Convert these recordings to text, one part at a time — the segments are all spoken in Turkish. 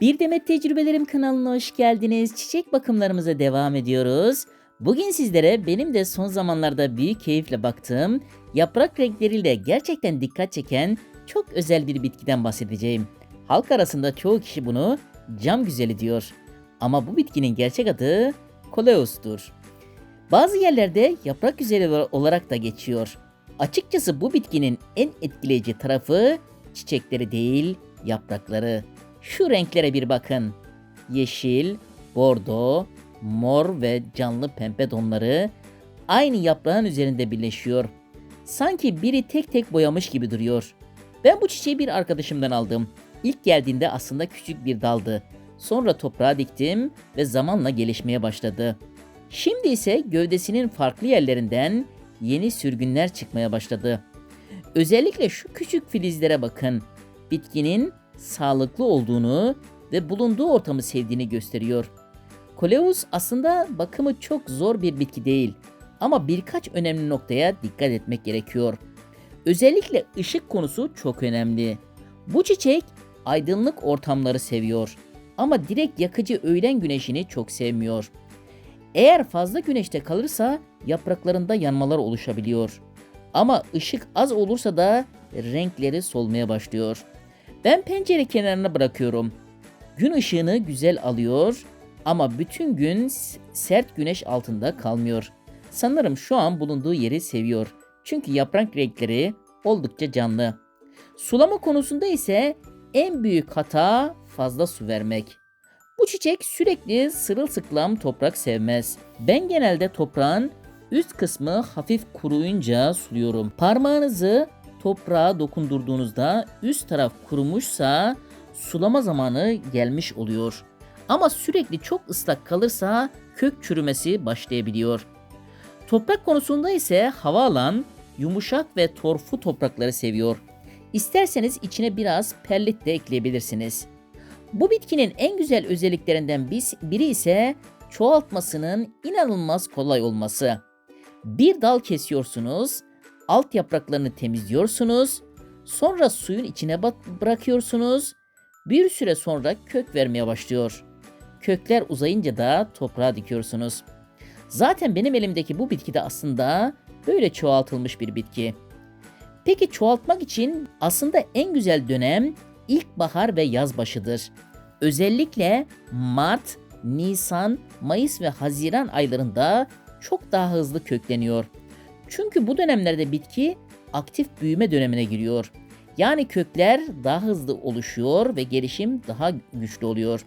Bir Demet Tecrübelerim kanalına hoş geldiniz. Çiçek bakımlarımıza devam ediyoruz. Bugün sizlere benim de son zamanlarda büyük keyifle baktığım, yaprak renkleriyle gerçekten dikkat çeken çok özel bir bitkiden bahsedeceğim. Halk arasında çoğu kişi bunu cam güzeli diyor. Ama bu bitkinin gerçek adı Coleus'tur. Bazı yerlerde yaprak güzeli olarak da geçiyor. Açıkçası bu bitkinin en etkileyici tarafı çiçekleri değil, yaprakları. Şu renklere bir bakın. Yeşil, bordo, mor ve canlı pembe tonları aynı yaprağın üzerinde birleşiyor. Sanki biri tek tek boyamış gibi duruyor. Ben bu çiçeği bir arkadaşımdan aldım. İlk geldiğinde aslında küçük bir daldı. Sonra toprağa diktim ve zamanla gelişmeye başladı. Şimdi ise gövdesinin farklı yerlerinden yeni sürgünler çıkmaya başladı. Özellikle şu küçük filizlere bakın. Bitkinin sağlıklı olduğunu ve bulunduğu ortamı sevdiğini gösteriyor. Coleus aslında bakımı çok zor bir bitki değil ama birkaç önemli noktaya dikkat etmek gerekiyor. Özellikle ışık konusu çok önemli. Bu çiçek aydınlık ortamları seviyor ama direkt yakıcı öğlen güneşini çok sevmiyor. Eğer fazla güneşte kalırsa yapraklarında yanmalar oluşabiliyor. Ama ışık az olursa da renkleri solmaya başlıyor. Ben pencere kenarına bırakıyorum. Gün ışığını güzel alıyor ama bütün gün sert güneş altında kalmıyor. Sanırım şu an bulunduğu yeri seviyor. Çünkü yaprak renkleri oldukça canlı. Sulama konusunda ise en büyük hata fazla su vermek. Bu çiçek sürekli sırılsıklam toprak sevmez. Ben genelde toprağın üst kısmı hafif kuruyunca suluyorum. Parmağınızı toprağa dokundurduğunuzda üst taraf kurumuşsa sulama zamanı gelmiş oluyor. Ama sürekli çok ıslak kalırsa kök çürümesi başlayabiliyor. Toprak konusunda ise hava alan, yumuşak ve torfu toprakları seviyor. İsterseniz içine biraz perlit de ekleyebilirsiniz. Bu bitkinin en güzel özelliklerinden biri ise çoğaltmasının inanılmaz kolay olması. Bir dal kesiyorsunuz, alt yapraklarını temizliyorsunuz, sonra suyun içine bırakıyorsunuz. Bir süre sonra kök vermeye başlıyor. Kökler uzayınca da toprağa dikiyorsunuz. Zaten benim elimdeki bu bitki de aslında böyle çoğaltılmış bir bitki. Peki çoğaltmak için aslında en güzel dönem ilkbahar ve yaz başıdır. Özellikle Mart, Nisan, Mayıs ve Haziran aylarında çok daha hızlı kökleniyor. Çünkü bu dönemlerde bitki aktif büyüme dönemine giriyor. Yani kökler daha hızlı oluşuyor ve gelişim daha güçlü oluyor.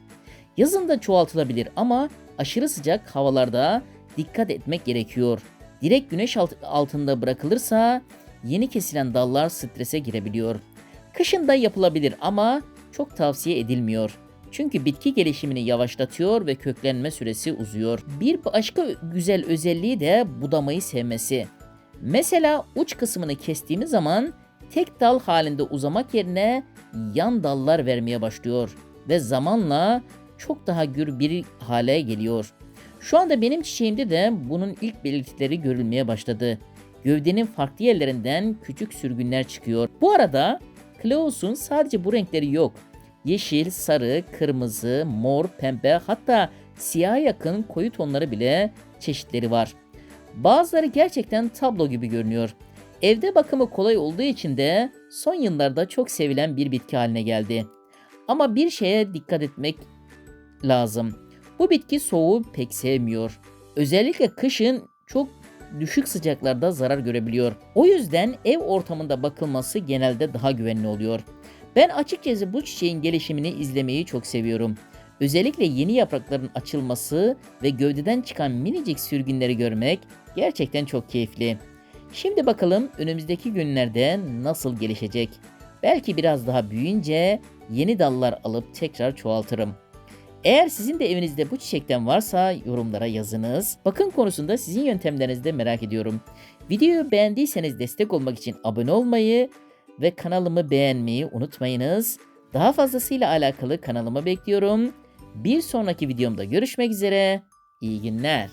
Yazın da çoğaltılabilir ama aşırı sıcak havalarda dikkat etmek gerekiyor. Direkt güneş altında bırakılırsa yeni kesilen dallar strese girebiliyor. Kışın da yapılabilir ama çok tavsiye edilmiyor. Çünkü bitki gelişimini yavaşlatıyor ve köklenme süresi uzuyor. Bir başka güzel özelliği de budamayı sevmesi. Mesela uç kısmını kestiğimiz zaman tek dal halinde uzamak yerine yan dallar vermeye başlıyor ve zamanla çok daha gür bir hale geliyor. Şu anda benim çiçeğimde de bunun ilk belirtileri görülmeye başladı. Gövdenin farklı yerlerinden küçük sürgünler çıkıyor. Bu arada Coleus'un sadece bu renkleri yok. Yeşil, sarı, kırmızı, mor, pembe hatta siyaha yakın koyu tonları bile çeşitleri var. Bazıları gerçekten tablo gibi görünüyor. Evde bakımı kolay olduğu için de son yıllarda çok sevilen bir bitki haline geldi. Ama bir şeye dikkat etmek lazım. Bu bitki soğuğu pek sevmiyor. Özellikle kışın çok düşük sıcaklarda zarar görebiliyor. O yüzden ev ortamında bakılması genelde daha güvenli oluyor. Ben açıkçası bu çiçeğin gelişimini izlemeyi çok seviyorum. Özellikle yeni yaprakların açılması ve gövdeden çıkan minicik sürgünleri görmek gerçekten çok keyifli. Şimdi bakalım önümüzdeki günlerde nasıl gelişecek. Belki biraz daha büyüyünce yeni dallar alıp tekrar çoğaltırım. Eğer sizin de evinizde bu çiçekten varsa yorumlara yazınız. Bakım konusunda sizin yöntemlerinizi de merak ediyorum. Videoyu beğendiyseniz destek olmak için abone olmayı ve kanalımı beğenmeyi unutmayınız. Daha fazlasıyla alakalı kanalıma bekliyorum. Bir sonraki videomda görüşmek üzere. İyi günler.